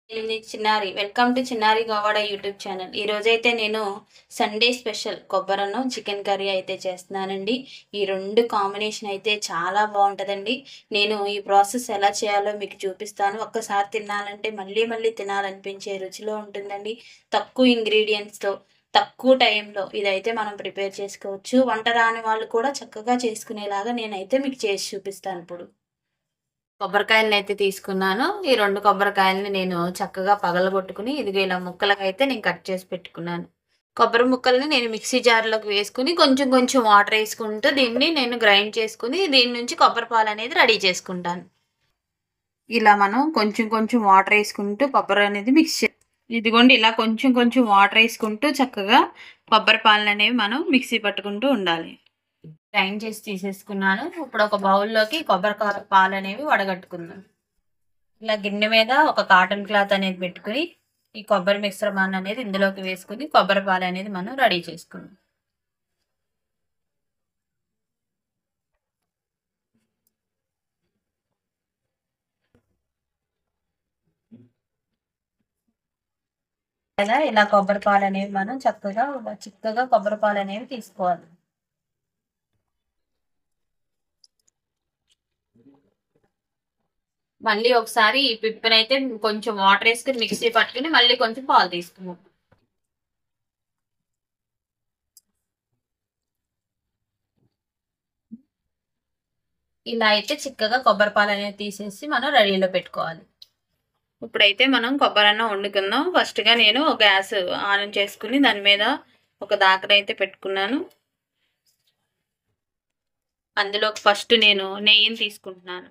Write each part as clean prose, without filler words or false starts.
ఇది చిన్నారి welcome to చిన్నారి గోవాడ యూట్యూబ్ ఛానల్. ఈ రోజైతే నేను సండే స్పెషల్ కొబ్బరన్నం చికెన్ కర్రీ అయితే చేస్తున్నానండి. ఈ రెండు కాంబినేషన్ అయితే చాలా బాగుంటుందండి. నేను ఈ ప్రాసెస్ ఎలా చేయాలో మీకు చూపిస్తాను. ఒక్కసారి తినాలంటే మళ్ళీ మళ్ళీ తినాలనిపించే రుచిలో ఉంటుందండి. తక్కువ ఇంగ్రీడియంట్స్తో తక్కువ టైంలో ఇదైతే మనం ప్రిపేర్ చేసుకోవచ్చు. వంట రాని వాళ్ళు కూడా చక్కగా చేసుకునేలాగా నేనైతే మీకు చేసి చూపిస్తాను. ఇప్పుడు కొబ్బరికాయలని అయితే తీసుకున్నాను. ఈ 2 కొబ్బరికాయలని నేను చక్కగా పగలగొట్టుకుని ఇదిగో ఇలా ముక్కలుగా అయితే నేను కట్ చేసి పెట్టుకున్నాను. కొబ్బరి ముక్కల్ని నేను మిక్సీ జార్‌లోకి వేసుకొని కొంచెం కొంచెం వాటర్ ఏసుకుంటూ దీన్ని నేను గ్రైండ్ చేసుకొని దీని నుంచి కొబ్బరి పాలనేది రెడీ చేసుకుంటాను. ఇలా మనం కొంచెం కొంచెం వాటర్ ఏసుకుంటూ కొబ్బరి అనేది ఇదిగోండి ఇలా కొంచెం కొంచెం వాటర్ ఏసుకుంటూ చక్కగా కొబ్బరి పాలననేవి మనం మిక్సీ పట్టుకుంటూ ఉండాలి. గ్రైండ్ చేసి తీసేసుకున్నాను. ఇప్పుడు ఒక బౌల్లోకి కొబ్బరి పాలు అనేవి వడగట్టుకుందాం. ఇలా గిన్నె మీద ఒక కాటన్ క్లాత్ అనేది పెట్టుకుని ఈ కొబ్బరి మిశ్రమాన్ని అనేది ఇందులోకి వేసుకుని కొబ్బరి పాలు అనేది మనం రెడీ చేసుకుందాం. ఇలా కొబ్బరి పాలు అనేవి మనం చిక్కగా కొబ్బరి పాలు అనేవి తీసుకోవాలి. మళ్ళీ ఒకసారి ఈ పిప్పునైతే కొంచెం వాటర్ వేసుకుని మిక్సీ పట్టుకుని మళ్ళీ కొంచెం పాలు తీసుకున్నాం. ఇలా అయితే చిక్కగా కొబ్బరి పాలు అనేది తీసేసి మనం రెడీలో పెట్టుకోవాలి. ఇప్పుడైతే మనం కొబ్బరన్నం వండుకుందాం. ఫస్ట్గా నేను గ్యాస్ ఆన్ చేసుకుని దాని మీద ఒక దాకనైతే పెట్టుకున్నాను. అందులోకి ఫస్ట్ నేను నెయ్యిని తీసుకుంటున్నాను.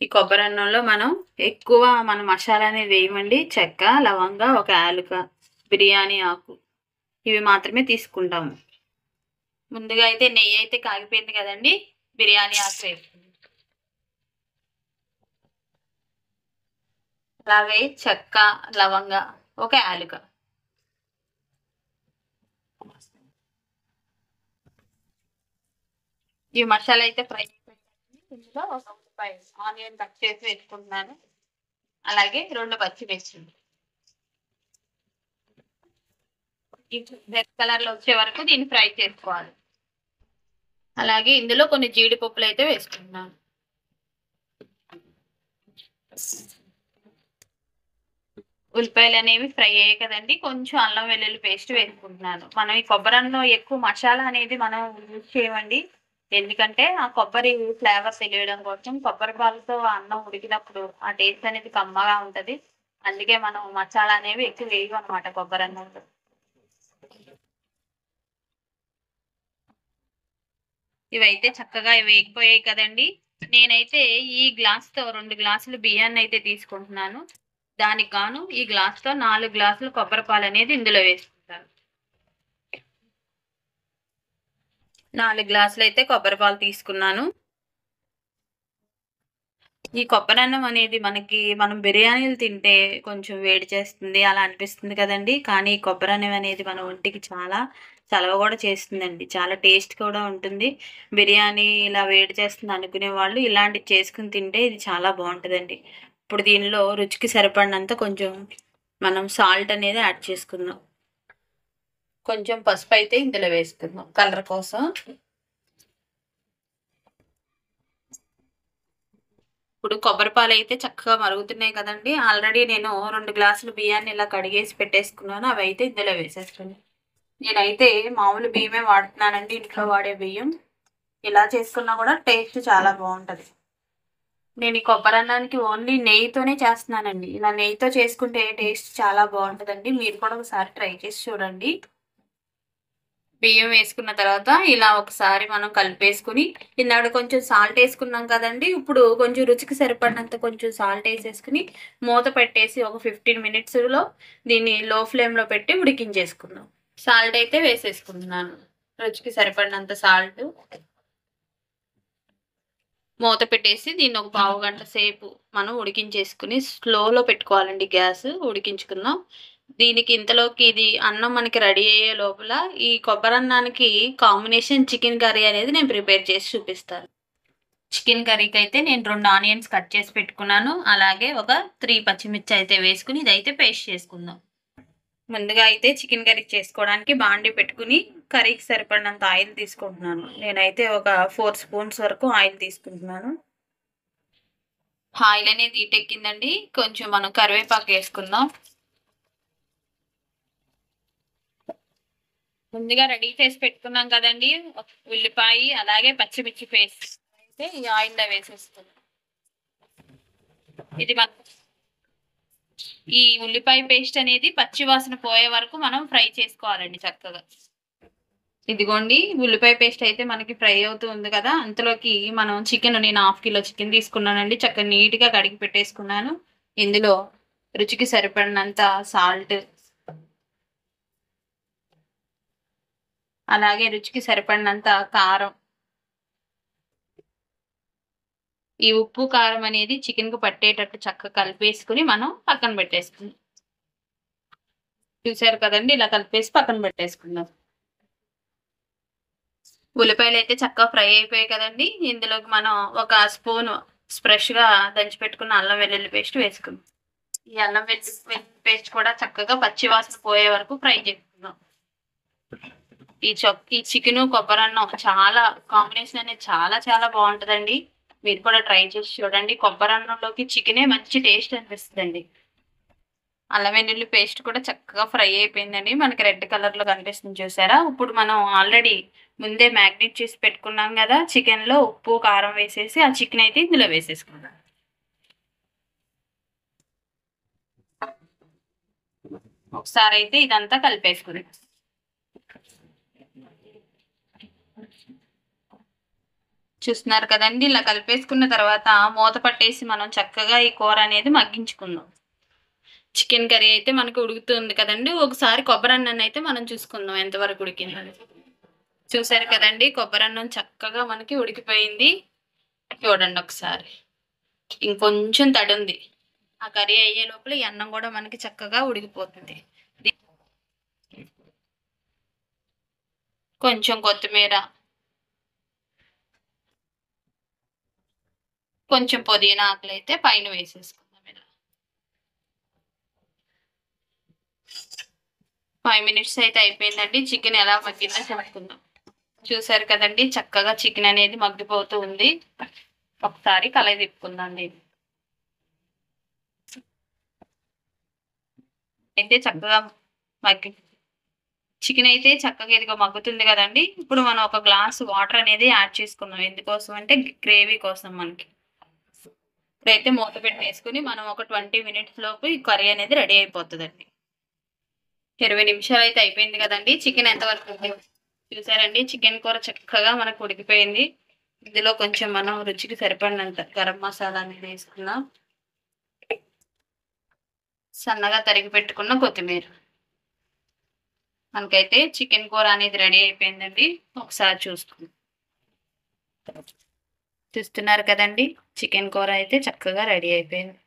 ఈ కొబ్బరన్నంలో మనం ఎక్కువ మసాలా అనేది వేయమండి. చెక్క, లవంగ, ఒక యాలుక, బిర్యానీ ఆకు ఇవి మాత్రమే తీసుకుంటాము. ముందుగా అయితే నెయ్యి అయితే కాగిపోయింది కదండి, బిర్యానీ ఆకు వేసుకుంటాం. అలాగే చెక్క, లవంగ, ఒక యాలుక. ఈ మసాలా అయితే ఫ్రై ఇందులో ఒక ఉల్లిపాయ ఆనియన్ కట్ చేసి వేసుకుంటున్నాను. అలాగే 2 పచ్చిమిర్చి రెడ్ కలర్ లో వచ్చే వరకు దీన్ని ఫ్రై చేసుకోవాలి. అలాగే ఇందులో కొన్ని జీడిపప్పులు అయితే వేసుకుంటున్నాను. ఉల్లిపాయలు అనేవి ఫ్రై అయ్యాయి కదండి, కొంచెం అల్లం వెల్లుల్లి పేస్ట్ వేసుకుంటున్నాను. మనం ఈ కొబ్బరన్నంలో ఎక్కువ మసాలా అనేది మనం యూజ్ చేయమండి. ఎందుకంటే ఆ కొబ్బరి ఫ్లేవర్ తెలియడం కోసం. కొబ్బరి పాలతో అన్నం ఉడికినప్పుడు ఆ టేస్ట్ అనేది కమ్మగా ఉంటది. అందుకే మనం మసాలా అనేవి ఎక్కువ వేయము అనమాట కొబ్బరన్నంలో. ఇవైతే చక్కగా వేగిపోయాయి కదండి. నేనైతే ఈ గ్లాస్తో 2 గ్లాసులు బియ్యాన్ని అయితే తీసుకుంటున్నాను. దానికి గాను ఈ గ్లాస్తో 4 గ్లాసులు కొబ్బరి పాలు అనేది ఇందులో వేసుకుంటాను. 4 గ్లాసులు అయితే కొబ్బరి పాలు తీసుకున్నాను. ఈ కొబ్బరన్నం అనేది మనం బిర్యానీలు తింటే కొంచెం వేడి చేస్తుంది అలా అనిపిస్తుంది కదండి. కానీ ఈ కొబ్బరన్నం అనేది మన ఒంటికి చాలా చలవ కూడా చేస్తుందండి. చాలా టేస్ట్ కూడా ఉంటుంది. బిర్యానీ ఇలా వేడి చేస్తుంది అనుకునే వాళ్ళు ఇలాంటివి చేసుకుని తింటే ఇది చాలా బాగుంటుందండి. ఇప్పుడు దీనిలో రుచికి సరిపడినంత కొంచెం మనం సాల్ట్ అనేది యాడ్ చేసుకుందాం. కొంచెం పసుపు అయితే ఇందులో వేసుకుందాం కలర్ కోసం. ఇప్పుడు కొబ్బరి పాలు అయితే చక్కగా మరుగుతున్నాయి కదండి. ఆల్రెడీ నేను 2 గ్లాసులు బియ్యాన్ని ఇలా కడిగేసి పెట్టేసుకున్నాను. అవి అయితే ఇందులో వేసేసుకుని నేనైతే మామూలు బియ్యమే వాడుతున్నానండి, ఇంట్లో వాడే బియ్యం. ఇలా చేసుకున్నా కూడా టేస్ట్ చాలా బాగుంటుంది. నేను ఈ కొబ్బరన్నానికి ఓన్లీ నెయ్యితోనే చేస్తున్నానండి. ఇలా నెయ్యితో చేసుకుంటే టేస్ట్ చాలా బాగుంటుందండి. మీరు కూడా ఒకసారి ట్రై చేసి చూడండి. బియ్యం వేసుకున్న తర్వాత ఇలా ఒకసారి మనం కలిపేసుకుని ఇందాక కొంచెం సాల్ట్ వేసుకున్నాం కదండి. ఇప్పుడు కొంచెం రుచికి సరిపడినంత కొంచెం సాల్ట్ వేసేసుకుని మూత పెట్టేసి ఒక 15 మినిట్స్లో దీన్ని లో ఫ్లేమ్లో పెట్టి ఉడికించేసుకుందాం. సాల్ట్ అయితే వేసేసుకుంటున్నాను, రుచికి సరిపడినంత సాల్ట్. మూత పెట్టేసి దీన్ని ఒక పావు గంట సేపు మనం ఉడికించేసుకుని స్లోలో పెట్టుకోవాలండి గ్యాస్. ఉడికించుకుందాం. దీనికి ఇంతలోకి ఇది అన్నం మనకి రెడీ అయ్యే లోపల ఈ కొబ్బరన్నానికి కాంబినేషన్ చికెన్ కర్రీ అనేది నేను ప్రిపేర్ చేసి చూపిస్తాను. చికెన్ కర్రీకి అయితే నేను 2 ఆనియన్స్ కట్ చేసి పెట్టుకున్నాను. అలాగే ఒక 3 పచ్చిమిర్చి అయితే వేసుకుని ఇదైతే పేస్ట్ చేసుకుందాం. ముందుగా అయితే చికెన్ కర్రీ చేసుకోవడానికి బాండి పెట్టుకుని కర్రీకి సరిపడినంత ఆయిల్ తీసుకుంటున్నాను. నేనైతే ఒక 4 స్పూన్స్ వరకు ఆయిల్ తీసుకుంటున్నాను. ఆయిల్ అనేది హీటెక్కిందండి. కొంచెం మనం కరివేపాకు వేసుకుందాం. ముందుగా రెడీ చేసి పెట్టుకున్నాం కదండి ఉల్లిపాయ అలాగే పచ్చిమిర్చి పేస్ట్ అయితే ఈ ఆయిల్లో వేసేసుకుందాం. ఇది ఈ ఉల్లిపాయ పేస్ట్ అనేది పచ్చి వాసన పోయే వరకు మనం ఫ్రై చేసుకోవాలండి చక్కగా. ఇదిగోండి ఉల్లిపాయ పేస్ట్ అయితే మనకి ఫ్రై అవుతూ ఉంది కదా, అంతలోకి మనం చికెన్, నేను 1/2 కిలో చికెన్ తీసుకున్నానండి. చక్కగా నీట్గా కడిగి పెట్టేసుకున్నాను. ఇందులో రుచికి సరిపడినంత సాల్ట్, అలాగే రుచికి సరిపడినంత కారం. ఈ ఉప్పు కారం అనేది చికెన్కు పట్టేటట్టు చక్కగా కలిపేసుకుని మనం పక్కన పెట్టేసుకుందాం. చూసారు కదండి, ఇలా కలిపేసి పక్కన పెట్టేసుకుందాం. ఉల్లిపాయలు అయితే చక్కగా ఫ్రై అయిపోయాయి కదండి. ఇందులోకి మనం ఒక స్పూన్ ఫ్రెష్గా దంచి పెట్టుకున్న అల్లం వెల్లుల్లి పేస్ట్ వేసుకుందాం. ఈ అల్లం వెల్లుల్లి పేస్ట్ కూడా చక్కగా పచ్చి వాసన పోయే వరకు ఫ్రై చేసుకుందాం. ఈ చికెన్ కొబ్బరన్నం చాలా కాంబినేషన్ అనేది చాలా బాగుంటుందండి. మీరు కూడా ట్రై చేసి చూడండి. కొబ్బరన్నంలోకి చికెనే మంచి టేస్ట్ అనిపిస్తుందండి. అల్లం వెల్లుల్లి పేస్ట్ కూడా చక్కగా ఫ్రై అయిపోయిందండి. మనకి రెడ్ కలర్లో కనిపిస్తుంది చూసారా. ఇప్పుడు మనం ఆల్రెడీ ముందే మ్యాగ్నేట్ చేసి పెట్టుకున్నాం కదా చికెన్లో, ఉప్పు కారం వేసేసి ఆ చికెన్ అయితే ఇందులో వేసేసుకుందాం. ఒకసారి అయితే ఇదంతా కలిపేసుకుందాం. చూస్తున్నారు కదండి, ఇలా కలిపేసుకున్న తర్వాత మూత పట్టేసి మనం చక్కగా ఈ కూర అనేది మగ్గించుకుందాం. చికెన్ కర్రీ అయితే మనకు ఉడుకుతుంది కదండి. ఒకసారి కొబ్బరన్నం అయితే మనం చూసుకుందాం ఎంతవరకు ఉడికిందని. చూసారు కదండి, కొబ్బరన్నం చక్కగా మనకి ఉడికిపోయింది. చూడండి ఒకసారి, ఇంకొంచెం తడి ఉంది. ఆ కర్రీ అయ్యే లోపల ఈ అన్నం కూడా మనకి చక్కగా ఉడికిపోతుంది. కొంచెం కొత్తిమీర, కొంచెం పుదీనా ఆకులు అయితే పైన వేసేసుకుందాం. ఇలా 5 మినిట్స్ అయితే అయిపోయిందండి. చికెన్ ఎలా మగ్గిందో చెప్పుకుందాం. చూసారు కదండి, చక్కగా చికెన్ అనేది మగ్గిపోతూ ఉంది. ఒకసారి కలయి తిప్పుకుందండి. అయితే చక్కగా చికెన్ అయితే చక్కగా ఇదిగో మగ్గుతుంది కదండి. ఇప్పుడు మనం ఒక గ్లాస్ వాటర్ అనేది యాడ్ చేసుకుందాం. ఎందుకోసం అంటే గ్రేవీ కోసం మనకి. ఇప్పుడైతే మూత పెట్టేసుకుని మనం ఒక 20 మినిట్స్ లోపు ఈ కర్రీ అనేది రెడీ అయిపోతుందండి. 20 నిమిషాలు అయితే అయిపోయింది కదండి. చికెన్ ఎంతవరకు చూసారండి, చికెన్ కూర చక్కగా మనకు ఉడికిపోయింది. ఇందులో కొంచెం మనం రుచికి సరిపడినంత గరం మసాలా అనేది వేసుకున్నాం. సన్నగా తరిగి పెట్టుకున్న కొత్తిమీర. మనకైతే చికెన్ కూర అనేది రెడీ అయిపోయిందండి. ఒకసారి చూసుకుందాం. చూస్తున్నారు కదండి, చికెన్ కూర అయితే చక్కగా రెడీ అయిపోయింది.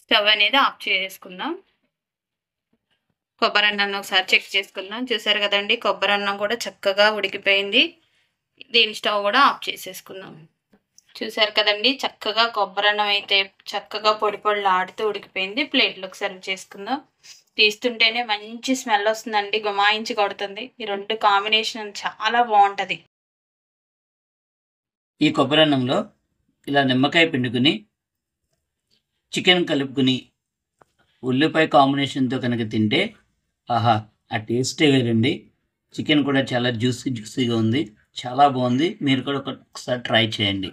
స్టవ్ అనేది ఆఫ్ చేసుకుందాం. కొబ్బరన్నం ఒకసారి చెక్ చేసుకుందాం. చూసారు కదండి, కొబ్బరన్నం కూడా చక్కగా ఉడికిపోయింది. దీని స్టవ్ కూడా ఆఫ్ చేసేసుకుందాం. చూసారు కదండి, చక్కగా కొబ్బరన్నం అయితే చక్కగా పొడి పొడిలాడుతూ ఉడికిపోయింది. ప్లేట్లోకి సర్వ్ చేసుకుందాం. తీస్తుంటేనే మంచి స్మెల్ వస్తుందండి, గుమాయించి కొడుతుంది. ఈ 2 కాంబినేషన్ చాలా బాగుంటుంది. ఈ కొబ్బరన్నంలో ఇలా నిమ్మకాయ పిండుకుని చికెన్ కలుపుకుని ఉల్లిపాయ కాంబినేషన్తో కనుక తింటే ఆహా, ఆ టేస్టే వేరండి. చికెన్ కూడా చాలా జ్యూసీగా ఉంది, చాలా బాగుంది. మీరు కూడా ఒకసారి ట్రై చేయండి.